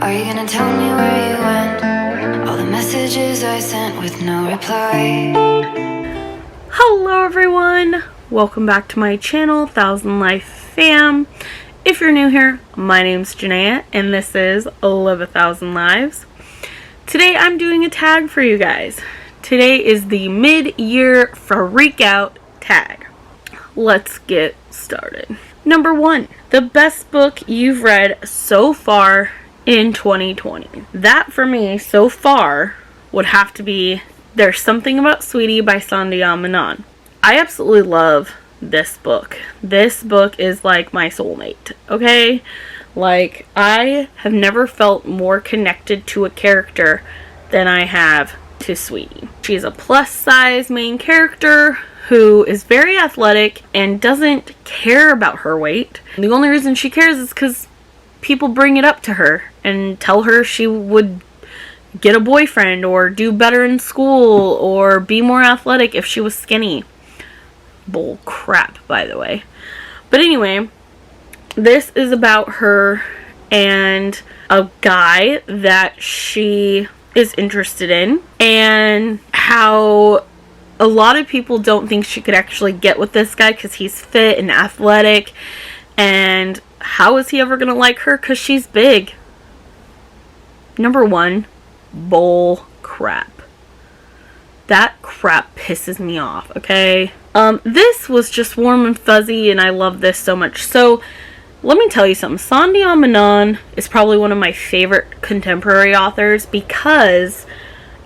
Are you gonna tell me where you went? All the messages I sent with no reply. Hello everyone! Welcome back to my channel, Thousand Life Fam. If you're new here, my name's Janaea and this is Live a Thousand Lives. Today I'm doing a tag for you guys. Today is the mid-year Freakout Tag. Let's get started. Number 1, the best book you've read so far in 2020. That for me, so far, would have to be There's Something About Sweetie by Sandia Manan. I absolutely love this book. This book is like my soulmate, okay? Like, I have never felt more connected to a character than I have to Sweetie. She's a plus-size main character who is very athletic and doesn't care about her weight. The only reason she cares is because people bring it up to her and tell her she would get a boyfriend or do better in school or be more athletic if she was skinny. Bull crap, by the way. But anyway, this is about her and a guy that she is interested in, and how a lot of people don't think she could actually get with this guy because he's fit and athletic, and how is he ever gonna like her because she's big? Number 1, bull crap. That crap pisses me off, okay? This was just warm and fuzzy, and I love this so much. So, let me tell you something. Sandia Manan is probably one of my favorite contemporary authors because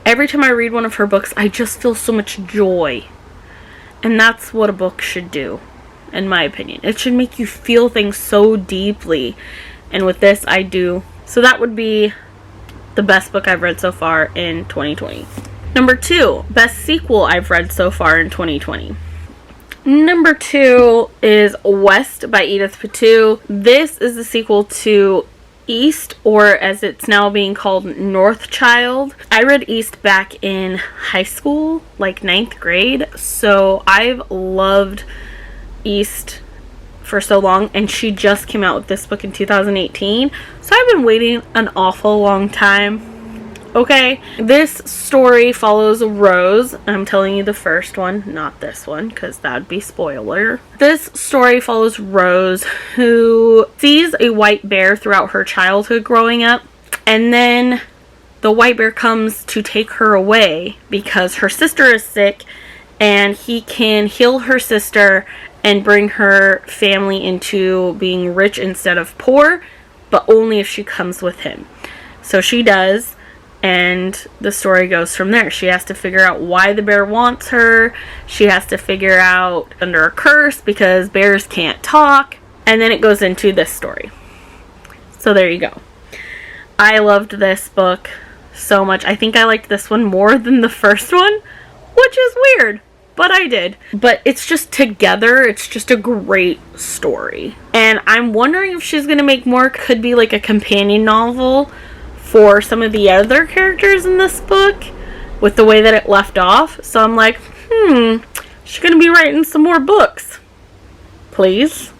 every time I read one of her books, I just feel so much joy. And that's what a book should do, in my opinion. It should make you feel things so deeply. And with this, I do. So that would be the best book I've read so far in 2020. Number 2, best sequel I've read so far in 2020. Number 2 is West by Edith Patu. This is the sequel to East, or as it's now being called, North Child. I read East back in high school, like 9th grade, so I've loved East for so long, and she just came out with this book in 2018, so I've been waiting an awful long time. Okay, this story follows Rose. I'm telling you the first one, not this one, because that would be spoiler. This story follows Rose, who sees a white bear throughout her childhood growing up, and then the white bear comes to take her away because her sister is sick, and he can heal her sister and bring her family into being rich instead of poor, but only if she comes with him. So she does. And the story goes from there. She has to figure out why the bear wants her. She has to figure out under a curse because bears can't talk. And then it goes into this story. So there you go. I loved this book so much. I think I liked this one more than the first one, which is weird, but I did. But it's just together, it's just a great story. And I'm wondering if she's going to make more. Could be like a companion novel for some of the other characters in this book with the way that it left off. So I'm like, she's gonna be writing some more books. Please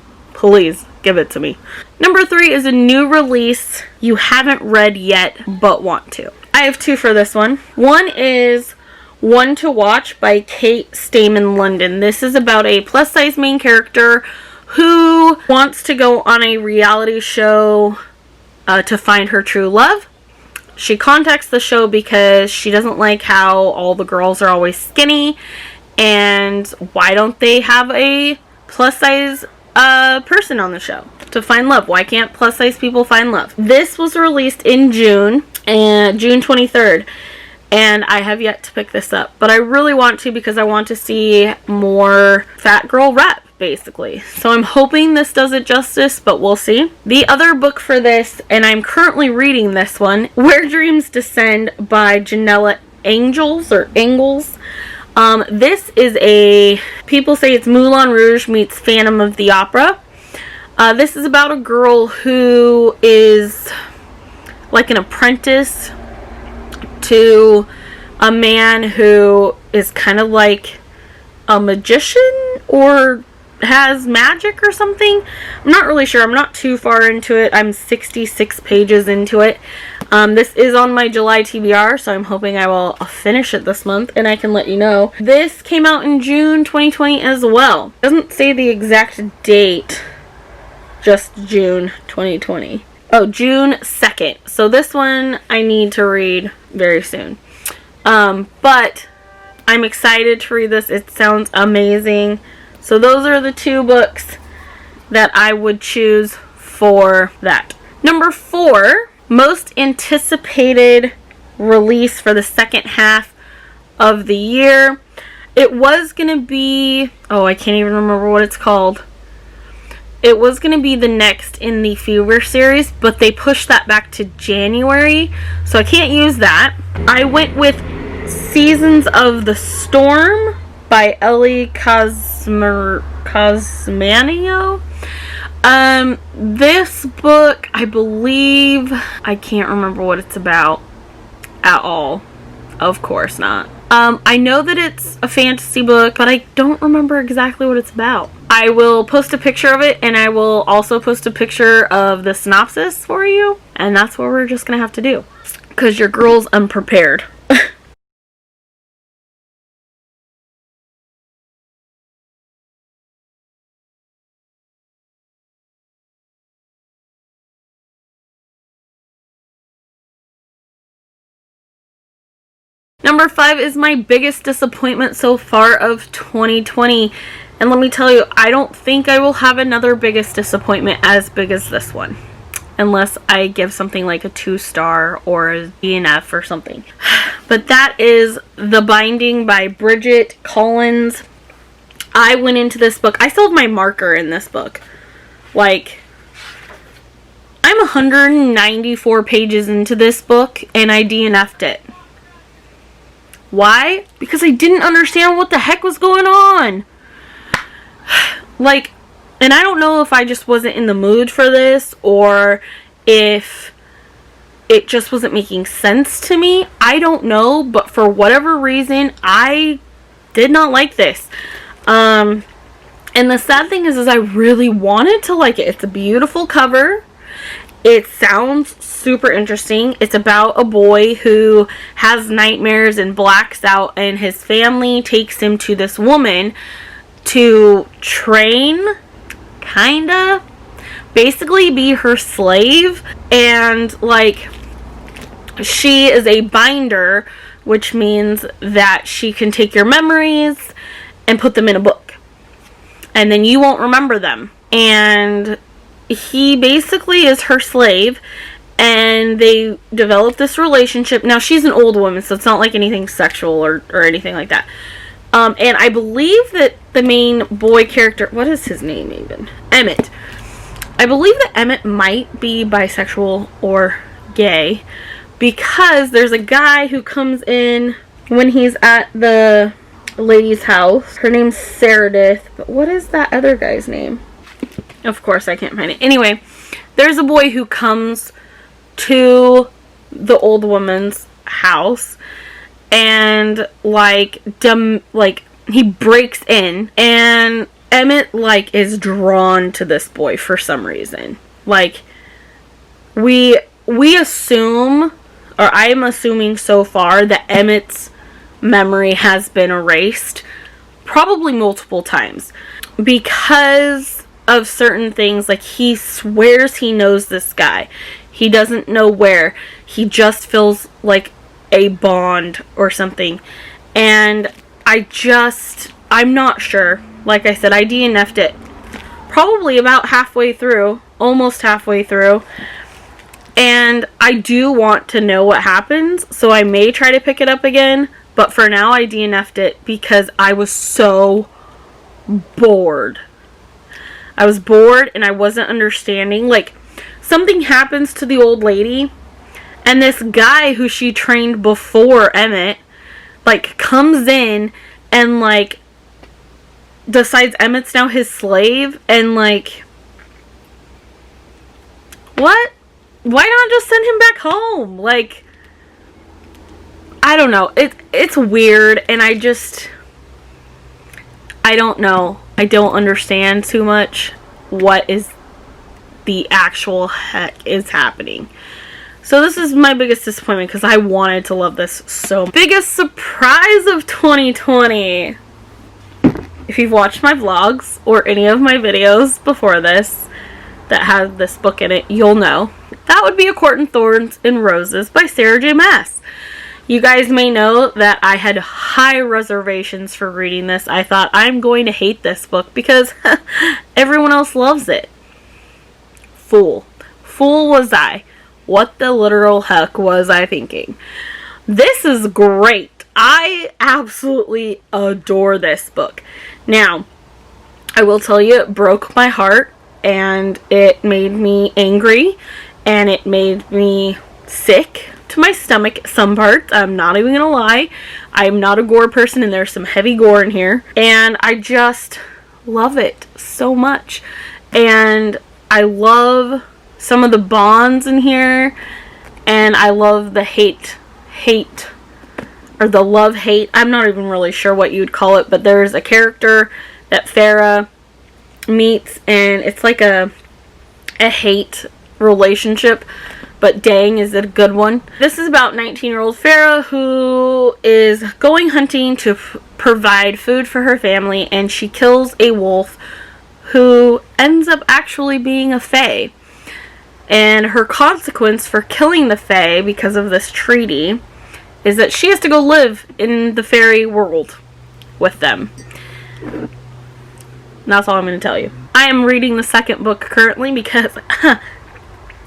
give it to me. Number 3 is a new release you haven't read yet but want to. I have 2 for this one. One is One to Watch by Kate Stamen London. This is about a plus size main character who wants to go on a reality show to find her true love. She contacts the show because she doesn't like how all the girls are always skinny, and why don't they have a plus size person on the show to find love? Why can't plus size people find love? This was released in June 23rd, and I have yet to pick this up, but I really want to because I want to see more fat girl rep, basically. So I'm hoping this does it justice, but we'll see. The other book for this, and I'm currently reading this one, Where Dreams Descend by Janella Angels, or Engels. This is people say it's Moulin Rouge meets Phantom of the Opera. This is about a girl who is like an apprentice to a man who is kind of like a magician, or has magic or something. I'm not really sure. I'm not too far into it. I'm 66 pages into it. This is on my July TBR, so I'm hoping I will finish it this month and I can let you know. This came out in June 2020 as well. It doesn't say the exact date, just June 2020. Oh, June 2nd. So this one I need to read very soon. But I'm excited to read this. It sounds amazing. So those are the two books that I would choose for that. Number 4, most anticipated release for the second half of the year. It was going to be, I can't even remember what it's called. It was going to be the next in the Fever series, but they pushed that back to January, so I can't use that. I went with Seasons of the Storm by Ellie Cosmanio. This book, I believe, I can't remember what it's about at all. Of course not. I know that it's a fantasy book, but I don't remember exactly what it's about. I will post a picture of it, and I will also post a picture of the synopsis for you, and that's what we're just gonna have to do, because your girl's unprepared. Number 5 is my biggest disappointment so far of 2020. And let me tell you, I don't think I will have another biggest disappointment as big as this one. Unless I give something like a 2-star or a DNF or something. But that is The Binding by Bridget Collins. I went into this book, I still have my marker in this book. Like, I'm 194 pages into this book and I DNF'd it. Why? Because I didn't understand what the heck was going on. Like, and I don't know if I just wasn't in the mood for this or if it just wasn't making sense to me. I don't know, but for whatever reason, I did not like this. And the sad thing is I really wanted to like it. It's a beautiful cover. It sounds super interesting. It's about a boy who has nightmares and blacks out, and his family takes him to this woman to train, kinda, basically be her slave. And like, she is a binder, which means that she can take your memories and put them in a book, and then you won't remember them. And he basically is her slave, and they develop this relationship. Now, she's an old woman, so it's not like anything sexual or anything like that. And I believe that the main boy character, what is his name even? Emmett. I believe that Emmett might be bisexual or gay, because there's a guy who comes in when he's at the lady's house. Her name's Saradith, but what is that other guy's name? Of course, I can't find it. Anyway, there's a boy who comes to the old woman's house, and he breaks in, and Emmett is drawn to this boy for some reason. Like, we assume, or I'm assuming so far, that Emmett's memory has been erased probably multiple times because of certain things. Like, he swears he knows this guy. He doesn't know where. He just feels like a bond or something. And I'm not sure. Like I said, I DNF'd it probably about halfway through, almost halfway through. And I do want to know what happens, so I may try to pick it up again. But for now, I DNF'd it because I was so bored. I was bored and I wasn't understanding. Like, something happens to the old lady, and this guy who she trained before Emmett, comes in and, decides Emmett's now his slave, and, what? Why not just send him back home? I don't know. It's weird, and I don't know. I don't understand too much what is the actual heck is happening. So this is my biggest disappointment because I wanted to love this so. Biggest surprise of 2020. If you've watched my vlogs or any of my videos before this that have this book in it, you'll know. That would be A Court in Thorns and Roses by Sarah J. Maas. You guys may know that I had high reservations for reading this. I thought I'm going to hate this book because everyone else loves it. Fool. Fool was I. What the literal heck was I thinking? This is great. I absolutely adore this book. Now, I will tell you, it broke my heart, and it made me angry, and it made me sick to my stomach at some parts. I'm not even gonna lie. I'm not a gore person, and there's some heavy gore in here. And I just love it so much. And I love some of the bonds in here, and I love the hate, or the love-hate. I'm not even really sure what you'd call it, but there's a character that Farah meets, and it's like a hate relationship, but dang, is it a good one. This is about 19-year-old Farah who is going hunting to provide food for her family, and she kills a wolf who ends up actually being a fae. And her consequence for killing the fae because of this treaty is that she has to go live in the fairy world with them. And that's all I'm going to tell you. I am reading the second book currently because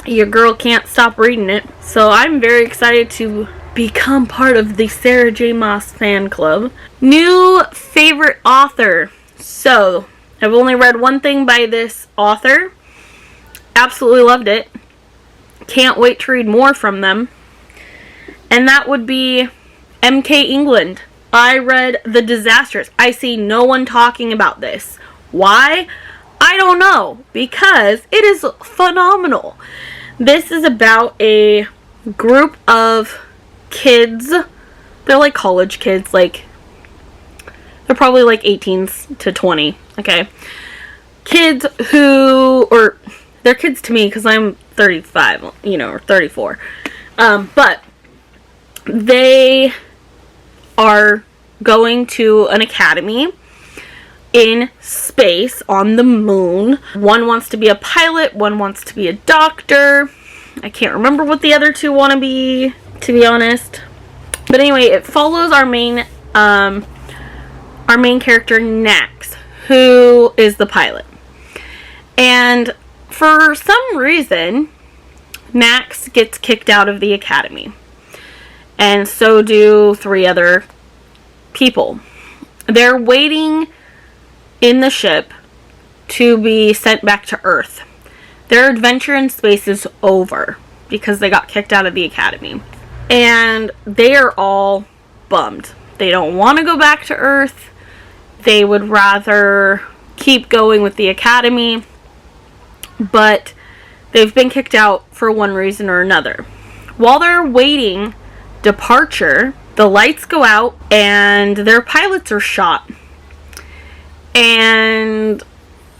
your girl can't stop reading it. So I'm very excited to become part of the Sarah J. Maas fan club. New favorite author. So, I've only read one thing by this author. Absolutely loved it. Can't wait to read more from them. And that would be M.K. England. I read The Disastrous. I see no one talking about this. Why? I don't know. Because it is phenomenal. This is about a group of kids. They're like college kids. Like, they're probably like 18s to 20. Okay. Kids who, or they're kids to me because I'm 35, or 34. But they are going to an academy in space on the moon. One wants to be a pilot, one wants to be a doctor. I can't remember what the other two want to be honest. But anyway, it follows our main character, Nax, who is the pilot. And for some reason, Nax gets kicked out of the academy. And so do 3 other people. They're waiting in the ship to be sent back to Earth. Their adventure in space is over because they got kicked out of the academy. And they are all bummed. They don't want to go back to Earth. They would rather keep going with the academy. But they've been kicked out for one reason or another. While they're waiting departure, the lights go out and their pilots are shot. And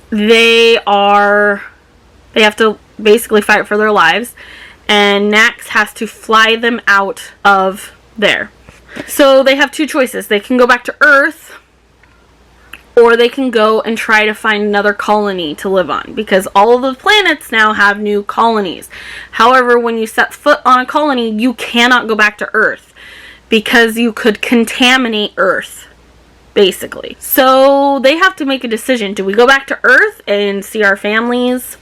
they have to basically fight for their lives. And Nax has to fly them out of there. So they have 2 choices. They can go back to Earth, or they can go and try to find another colony to live on, because all of the planets now have new colonies. However, when you set foot on a colony, you cannot go back to Earth because you could contaminate Earth, basically. So they have to make a decision. Do we go back to Earth and see our families,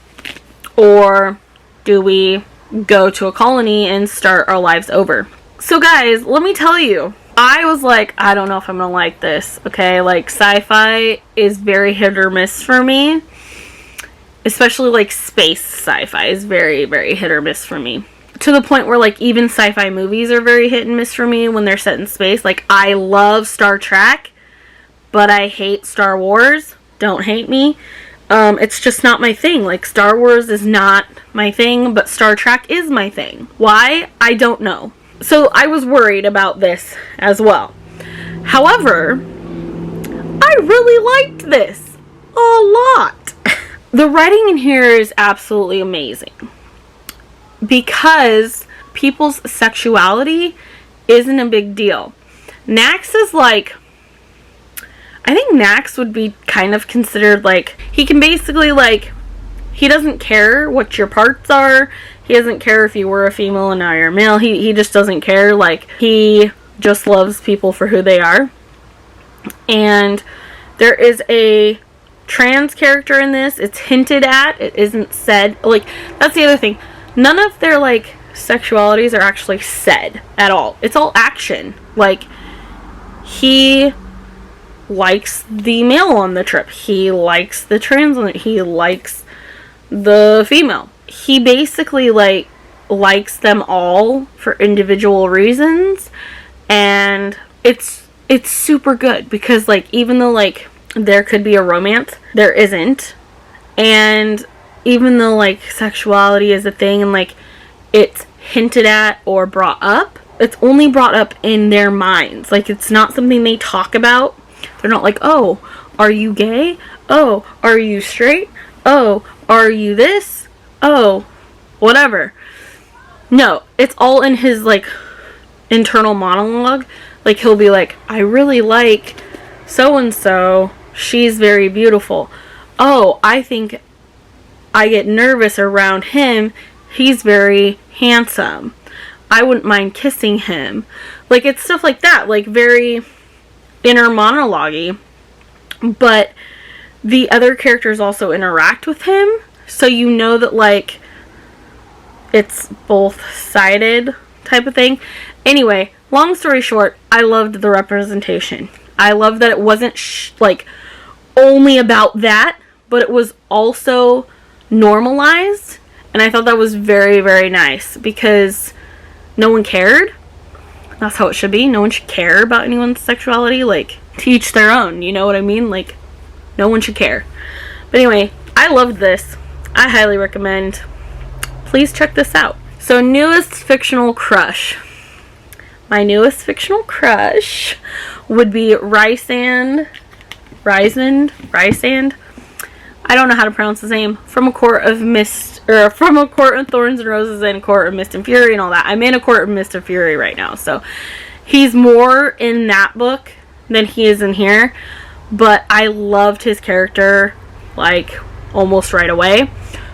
or do we go to a colony and start our lives over? So guys, let me tell you, I was like, I don't know if I'm gonna like this, okay? Like, sci-fi is very hit or miss for me. Especially, like, space sci-fi is very, very hit or miss for me. To the point where, like, even sci-fi movies are very hit and miss for me when they're set in space. Like, I love Star Trek, but I hate Star Wars. Don't hate me. It's just not my thing. Like, Star Wars is not my thing, but Star Trek is my thing. Why? I don't know. So I was worried about this as well. However, I really liked this. lot. The writing in here is absolutely amazing because people's sexuality isn't a big deal. Nax is like, I think Nax would be kind of considered like, he can basically like, he doesn't care what your parts are. He doesn't care if you were a female and now you're a male. He just doesn't care. Like, he just loves people for who they are. And there is a trans character in this. It's hinted at. It isn't said. Like, that's the other thing. None of their, like, sexualities are actually said at all. It's all action. Like, he likes the male on the trip. He likes the trans on it. He likes the female. He basically, like, likes them all for individual reasons. And it's super good because, like, even though, like, there could be a romance, there isn't. And even though, like, sexuality is a thing and, like, it's hinted at or brought up, it's only brought up in their minds. Like, it's not something they talk about. They're not like, oh, are you gay? Oh, are you straight? Oh, are you this? Oh, whatever. No, it's all in his, like, internal monologue. Like, he'll be like, I really like so-and-so. She's very beautiful. Oh, I think I get nervous around him. He's very handsome. I wouldn't mind kissing him. Like, it's stuff like that. Like, very inner monologue-y. But the other characters also interact with him. So you know that, like, it's both-sided type of thing. Anyway, long story short, I loved the representation. I loved that it wasn't, like, only about that, but it was also normalized. And I thought that was very, very nice because no one cared. That's how it should be. No one should care about anyone's sexuality. Like, to each their own. You know what I mean? Like, no one should care. But anyway, I loved this. I highly recommend. Please check this out. So, newest fictional crush. My newest fictional crush would be Rysand. I don't know how to pronounce his name. From A Court of Mist, or From A Court of Thorns and Roses and Court of Mist and Fury and all that. I'm in A Court of Mist and Fury right now, so he's more in that book than he is in here. But I loved his character, like, almost right away.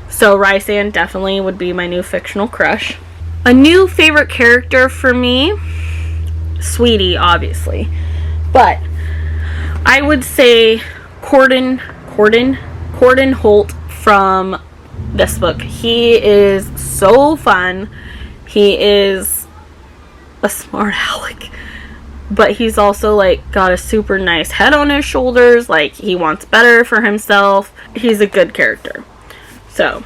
So Rysand definitely would be my new fictional crush. A new favorite character for me, Sweetie, obviously. But I would say Corden Holt from this book. He is so fun. He is a smart aleck. But he's also, like, got a super nice head on his shoulders. Like, he wants better for himself. He's a good character. So,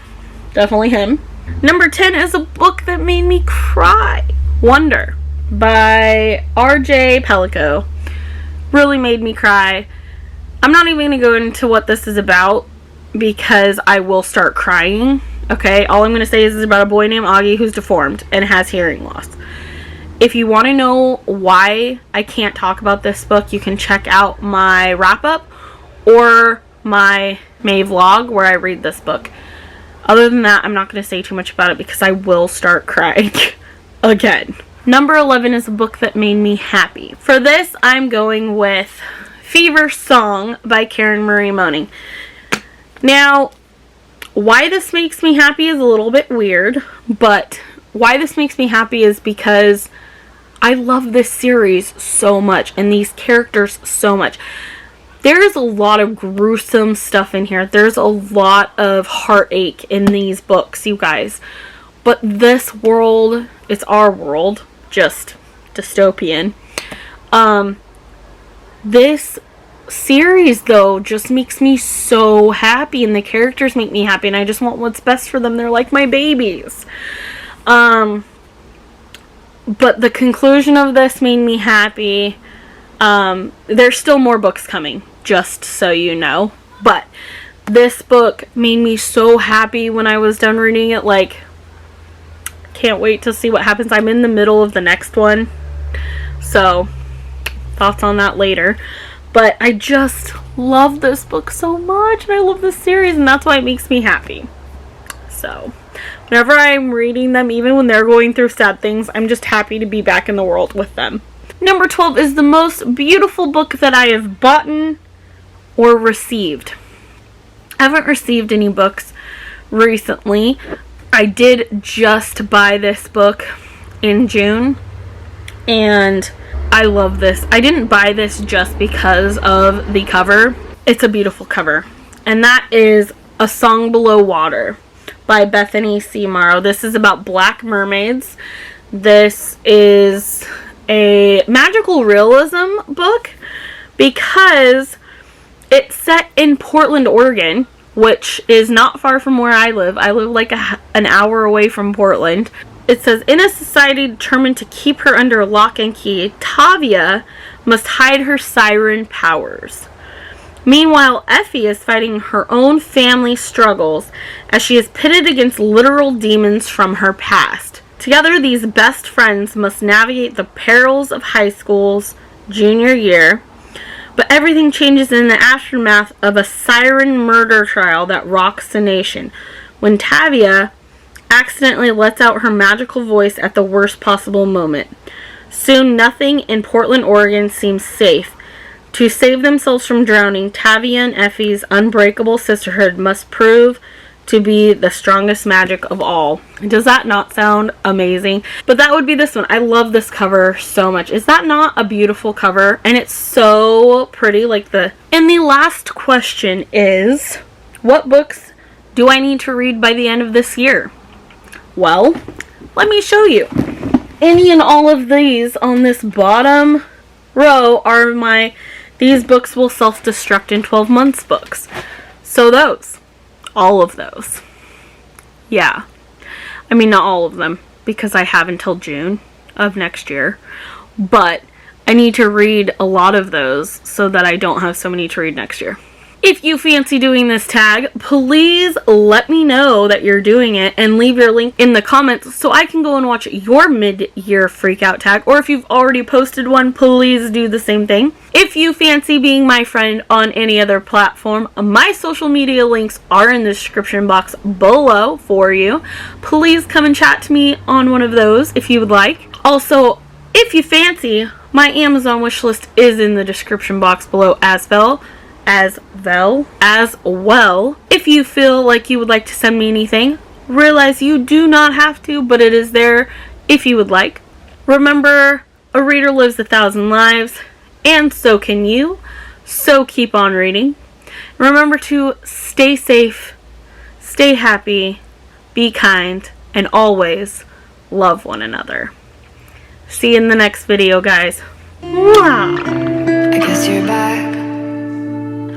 definitely him. Number 10 is a book that made me cry. Wonder by R.J. Pellico. Really made me cry. I'm not even going to go into what this is about because I will start crying. Okay? All I'm going to say is it's about a boy named Augie who's deformed and has hearing loss. If you want to know why I can't talk about this book, you can check out my wrap-up or my May vlog where I read this book. Other than that, I'm not going to say too much about it because I will start crying again. Number 11 is a book that made me happy. For this, I'm going with Fever Song by Karen Marie Moning. Now, why this makes me happy is a little bit weird, but why this makes me happy is because I love this series so much and these characters so much. There's a lot of gruesome stuff in here. There's a lot of heartache in these books, you guys. But this world, it's our world, just dystopian. This series, though, just makes me so happy, and the characters make me happy, and I just want what's best for them. They're like my babies. But the conclusion of this made me happy. There's still more books coming, just so you know. But this book made me so happy when I was done reading it. Like, can't wait to see what happens. I'm in the middle of the next one. So, thoughts on that later. But I just love this book so much, and I love this series, and that's why it makes me happy. So whenever I'm reading them, even when they're going through sad things, I'm just happy to be back in the world with them. Number 12 is the most beautiful book that I have bought or received. I haven't received any books recently. I did just buy this book in June, and I love this. I didn't buy this just because of the cover. It's a beautiful cover, and that is A Song Below Water by Bethany C. Morrow. This is about black mermaids. This is a magical realism book because it's set in Portland, Oregon, which is not far from where I live. I live like an hour away from Portland. It says, in a society determined to keep her under lock and key, Tavia must hide her siren powers. Meanwhile, Effie is fighting her own family struggles as she is pitted against literal demons from her past. Together, these best friends must navigate the perils of high school's junior year, but everything changes in the aftermath of a siren murder trial that rocks the nation, when Tavia accidentally lets out her magical voice at the worst possible moment. Soon, nothing in Portland, Oregon seems safe. To save themselves from drowning, Tavia and Effie's unbreakable sisterhood must prove to be the strongest magic of all. Does that not sound amazing? But that would be this one. I love this cover so much. Is that not a beautiful cover? And it's so pretty. And the last question is, what books do I need to read by the end of this year? Well, let me show you. Any and all of these on this bottom row are these books will self-destruct in 12 months books. So those. All of those. Yeah. I mean, not all of them, because I have until June of next year. But I need to read a lot of those so that I don't have so many to read next year. If you fancy doing this tag, please let me know that you're doing it and leave your link in the comments so I can go and watch your mid-year freakout tag. Or if you've already posted one, please do the same thing. If you fancy being my friend on any other platform, my social media links are in the description box below for you. Please come and chat to me on one of those if you would like. Also, if you fancy, my Amazon wishlist is in the description box below as well. If you feel like you would like to send me anything, realize you do not have to, but it is there if you would like. Remember, a reader lives 1,000 lives, and so can you. So keep on reading. Remember to stay safe, stay happy, be kind, and always love one another. See you in the next video, guys. Mwah! I guess you're back.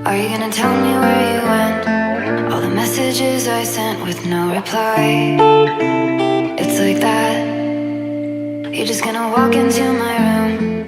Are you gonna tell me where you went? All the messages I sent with no reply. It's like that. You're just gonna walk into my room